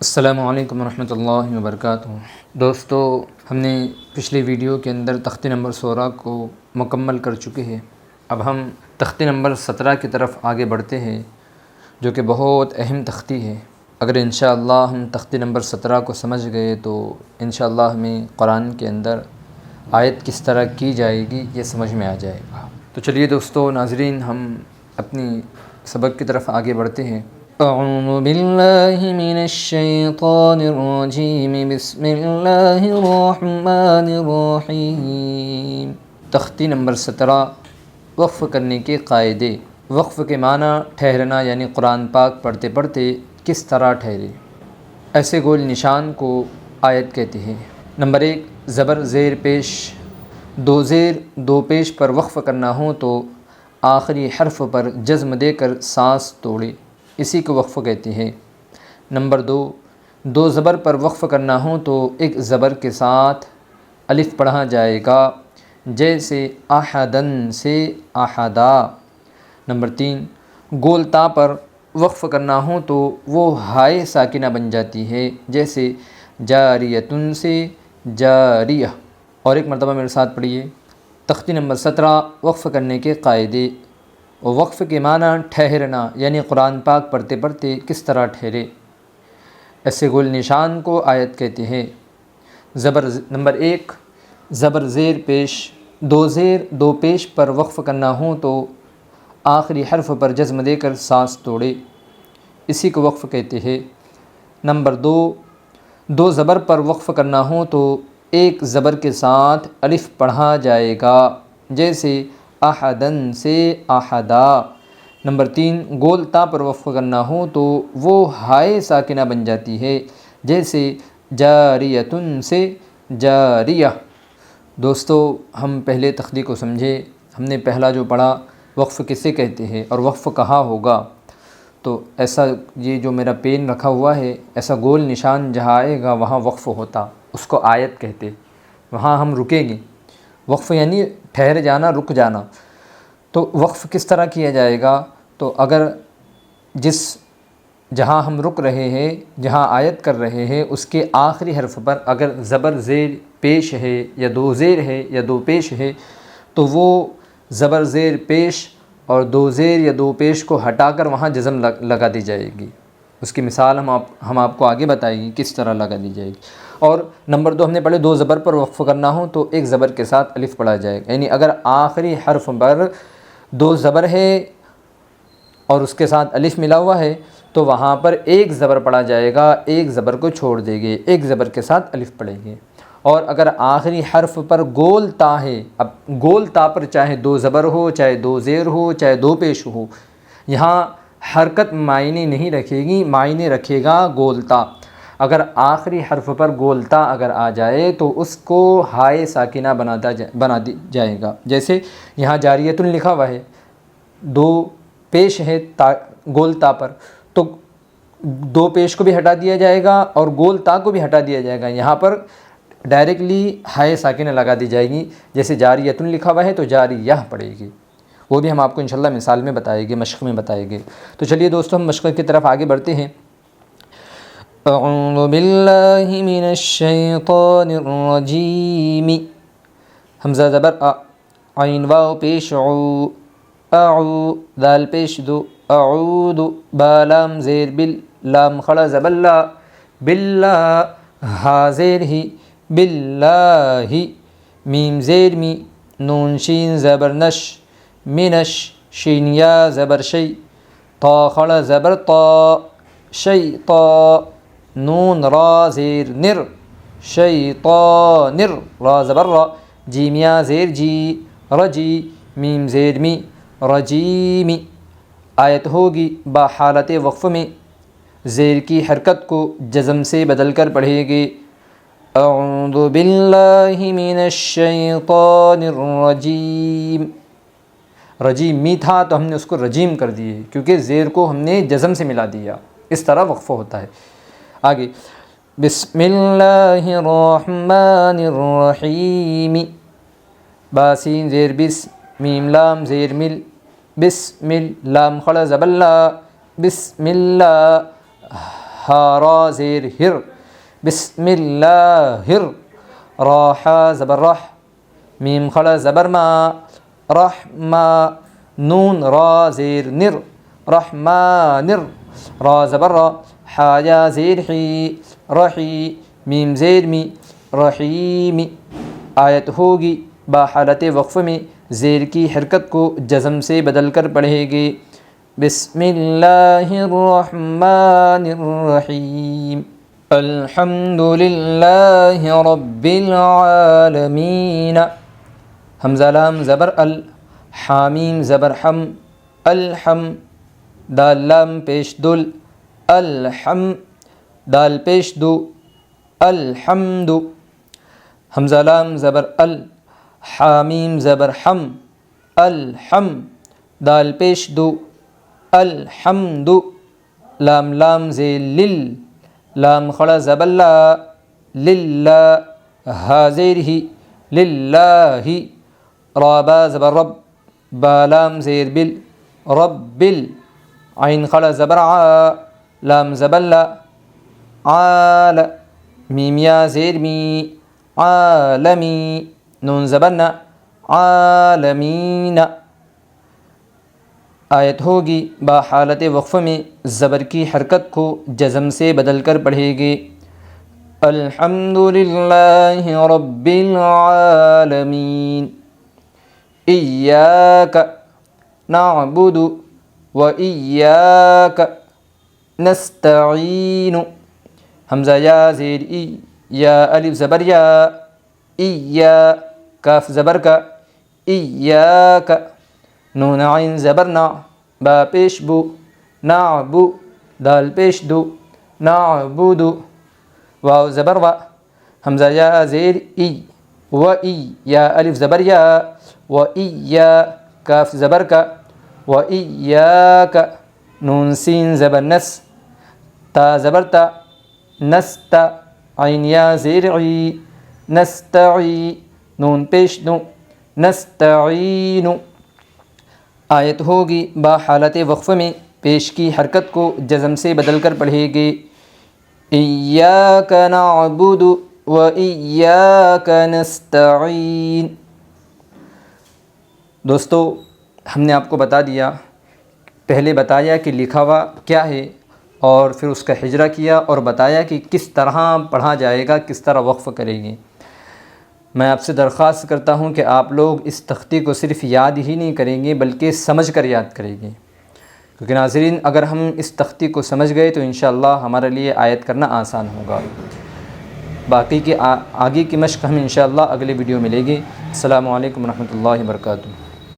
السلام علیکم ورحمۃ اللہ وبرکاتہ۔ دوستو، ہم نے پچھلی ویڈیو کے اندر تختی نمبر 16 کو مکمل کر چکے ہیں۔ اب ہم تختی نمبر 17 کی طرف آگے بڑھتے ہیں، جو کہ بہت اہم تختی ہے۔ اگر انشاءاللہ ہم تختی نمبر 17 کو سمجھ گئے تو انشاءاللہ ہمیں قرآن کے اندر آیت کس طرح کی جائے گی یہ سمجھ میں آ جائے گا۔ تو چلیے دوستو ناظرین، ہم اپنی سبق کی طرف آگے بڑھتے ہیں۔ اعوذ باللہ من الشیطان الرجیم، بسم اللہ الرحمن الرحیم۔ تختی نمبر 17، وقف کرنے کے قاعدے۔ وقف کے معنی ٹھہرنا، یعنی قرآن پاک پڑھتے پڑھتے کس طرح ٹھہرے۔ ایسے گول نشان کو آیت کہتے ہیں۔ نمبر 1، زبر زیر پیش، دو زیر دو پیش پر وقف کرنا ہو تو آخری حرف پر جزم دے کر سانس توڑے، اسی کو وقف کہتے ہیں۔ نمبر 2، دو زبر پر وقف کرنا ہو تو ایک زبر کے ساتھ الف پڑھا جائے گا، جیسے احدن سے احدا۔ نمبر 3، گول تا پر وقف کرنا ہو تو وہ ہائے ساکنہ بن جاتی ہے، جیسے جاریتن سے جاریہ۔ اور ایک مرتبہ میرے ساتھ پڑھیے۔ تختی نمبر 17، وقف کرنے کے قاعدے۔ وقف کے معنی ٹھہرنا، یعنی قرآن پاک پڑھتے پڑھتے کس طرح ٹھہرے۔ ایسے گول نشان کو آیت کہتے ہیں۔ نمبر 1، زبر زیر پیش، دو زیر دو پیش پر وقف کرنا ہو تو آخری حرف پر جزم دے کر سانس توڑے، اسی کو وقف کہتے ہیں۔ نمبر 2، دو زبر پر وقف کرنا ہو تو ایک زبر کے ساتھ الف پڑھا جائے گا، جیسے احدن سے احدا۔ نمبر 3، گول تا پر وقف کرنا ہو تو وہ ہائے ساکنہ بن جاتی ہے، جیسے جاریتن سے جاریہ۔ دوستو، ہم پہلے تختی کو سمجھے۔ ہم نے پہلا جو پڑھا وقف کسے کہتے ہیں اور وقف کہاں ہوگا۔ تو ایسا یہ جو میرا پین رکھا ہوا ہے، ایسا گول نشان جہاں آئے گا وہاں وقف ہوتا، اس کو آیت کہتے۔ وہاں ہم رکیں گے۔ وقف یعنی ٹھہر جانا، رک جانا۔ تو وقف کس طرح کیا جائے گا؟ تو اگر جہاں ہم رک رہے ہیں، جہاں آیت کر رہے ہیں، اس کے آخری حرف پر اگر زبر زیر پیش ہے یا دو زیر ہے یا دو پیش ہے تو وہ زبر زیر پیش اور دو زیر یا دو پیش کو ہٹا کر وہاں جزم لگا دی جائے گی۔ اس کی مثال ہم آپ کو آگے بتائیں گے کس طرح لگا دی جائے گی۔ اور نمبر 2 ہم نے پڑھے، دو زبر پر وقف کرنا ہو تو ایک زبر کے ساتھ الف پڑھا جائے گا، یعنی اگر آخری حرف پر دو زبر ہے اور اس کے ساتھ الف ملا ہوا ہے تو وہاں پر ایک زبر پڑھا جائے گا، ایک زبر کو چھوڑ دیں گے، ایک زبر کے ساتھ الف پڑھیں گے۔ اور اگر آخری حرف پر گول تا ہے، اب گول تا پر چاہے دو زبر ہو، چاہے دو زیر ہو، چاہے دو پیش ہو، یہاں حرکت معنی نہیں رکھے گی، معنی رکھے گا گول تا۔ اگر آخری حرف پر گول تا اگر آ جائے تو اس کو ہائے ساکنہ بنا دی جائے گا، جیسے یہاں جاریتن لکھا ہوا ہے، دو پیش ہے گول تا پر، تو دو پیش کو بھی ہٹا دیا جائے گا اور گول تا کو بھی ہٹا دیا جائے گا، یہاں پر ڈائریکٹلی ہائے ساکنہ لگا دی جائے گی۔ جیسے جاریتن لکھا ہوا ہے تو جاریہ پڑے گی، وہ بھی ہم آپ کو انشاءاللہ مثال میں بتائیں گے، مشق میں بتائیں گے۔ تو چلیے دوستو، ہم مشق کی طرف آگے بڑھتے ہیں۔ اعوذ باللہ من الشیطان الرجیم۔ حمزہ زبر عین واو پیش عو، اعو دال پیش دو، اعود با لام زیر بل، لام خڑا زبر لا، باللہ ہا زیر ہی، باللہ میم زیر می، نون شین زبر نش، منش شین یا زبر شی، تا خڑا زبر تا، شیطا نون را زیر نر، شیطانر را زبر را، جیم یا زیر جی، رجی میم زیر می، رجیمی۔ آیت ہوگی با حالت وقف میں، زیر کی حرکت کو جزم سے بدل کر پڑھے گے۔ اعوذ باللہ من الشیطان الرجیم۔ رجیم می تھا تو ہم نے اس کو رجیم کر دیے، کیونکہ زیر کو ہم نے جزم سے ملا دیا۔ اس طرح وقف ہوتا ہے۔ آگے، بسم اللہ الرحمن الرحیم۔ باسین زیر بس، میم لام زیر مل، بسم لام خڑا زبر لا، بسم اللہ ہا را زیر ہر، بسم اللہ ہر، را حا زبر رح، میم کھڑا زبر ما، رحما، نون را زیر نر، رحمانر، را زبر را، حا یا زیر حی، رحی، میم زیر می، رحیمی۔ آیت ہوگی با حالت وقف میں زیر کی حرکت کو جزم سے بدل کر پڑھے گے۔ بسم اللہ الرحمن الرحیم، الحمد للہ رب العالمین، حمزہ لام زبر ال، حامیم زبر حم، الحم، دال لام پیش دل، الحم، دال پیش دو، الحمد، حمزہ لام زبر ال، حامیم زبر حم، الحم، دال پیش دو، الحمد، لام لام زیر لل، لام کھڑا زبر لا، للہ، ہا زیر ہی، للہ، را با زبر رب، با لام زیر بل، ربل، عین کھڑا زبر عا، لام زبر لا، عال، میم یا زیر می، عالمی، نون زبر نا، عالمین۔ آیت ہوگی با حالت وقف میں زبر کی حرکت کو جزم سے بدل کر پڑھے گے۔ الحمد للہ رب العالمین، ایاک نعبد و ایاک نستعین، حمزہ یا زیر ای، یا الف زبر یا، ایا، کاف زبر کا، ایاک، نون عین زبر نا، با پیش بو، نعبو، دال پیش دو، نعبد، واو زبر وا، حمزہ یا زیر ای، و ای، یا الف زبر یا، و ایا، کاف زبر کا، و ایاک، نون سین زبر نس، تا زبر تا، نستا، عین یا زیر عی، نستعی، نون پیش دو، نستعین۔ آیت ہوگی با حالت وقف میں پیش کی حرکت کو جزم سے بدل کر پڑھے گے۔ ایاک نعبد و ایاک نستعین۔ دوستو، ہم نے آپ کو بتا دیا، پہلے بتایا کہ لکھا ہوا کیا ہے، اور پھر اس کا ہجرہ کیا اور بتایا کہ کس طرح پڑھا جائے گا، کس طرح وقف کریں گے۔ میں آپ سے درخواست کرتا ہوں کہ آپ لوگ اس تختی کو صرف یاد ہی نہیں کریں گے بلکہ سمجھ کر یاد کریں گے، کیونکہ ناظرین اگر ہم اس تختی کو سمجھ گئے تو انشاءاللہ ہمارے لیے آیت کرنا آسان ہوگا۔ باقی کی آگے کی مشق ہم انشاءاللہ اگلے ویڈیو میں لیں گے۔ السلام علیکم ورحمۃ اللہ وبرکاتہ۔